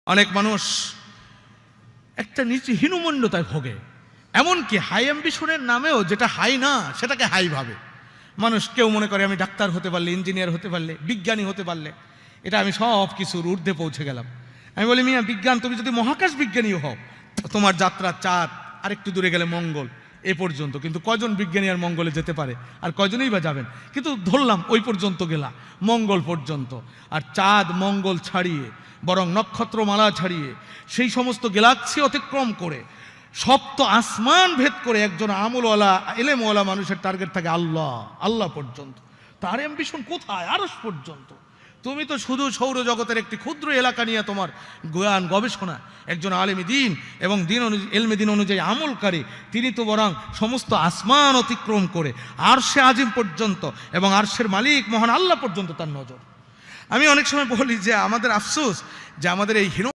অনেক মানুষ একটা নিচে হীনমন্যতায় ভোগে, এমনকি হাই অ্যাম্বিশনের নামেও যেটা হাই না সেটাকে হাই ভাবে মানুষ। কেউ মনে করে আমি ডাক্তার হতে পারলে, ইঞ্জিনিয়ার হতে পারলে, বিজ্ঞানী হতে পারলে এটা আমি সব কিছুর ঊর্ধ্বে পৌঁছে গেলাম। আমি বলি, মিয়া বিজ্ঞান, তুমি যদি মহাকাশ বিজ্ঞানীও হও, তোমার যাত্রা চাঁদ, আরেকটু দূরে গেলে মঙ্গল, এ পর্যন্ত। কিন্তু কয়জন বিজ্ঞানী আর মঙ্গলে যেতে পারে? আর কয়জনই বা যাবেন? কিন্তু ধরলাম ওই পর্যন্ত গেলা, মঙ্গল পর্যন্ত। আর চাঁদ মঙ্গল ছাড়িয়ে, বরং নক্ষত্রমালা ছাড়িয়ে, সেই সমস্ত গ্যালাক্সি অতিক্রম করে, সপ্ত আসমান ভেদ করে একজন আমলওয়ালা, এলেমওয়ালা মানুষের টার্গেট থাকে আল্লাহ, আল্লাহ পর্যন্ত। তার অ্যাম্বিশন কোথায়? আরশ পর্যন্ত। তুমি তো শুধু সৌরজগতের একটি ক্ষুদ্র এলাকা নিয়ে তোমার জ্ঞান গবেষণা। একজন আলেমী দ্বীন এবং এলমে দ্বীন অনুযায়ী আমলকারী, তিনি তো বরং সমস্ত আসমান অতিক্রম করে আরশে আজিম পর্যন্ত এবং আরশের মালিক মহান আল্লাহ পর্যন্ত তার নজর। আমি অনেক সময় বলি যে আমাদের আফসোস যে আমাদের এই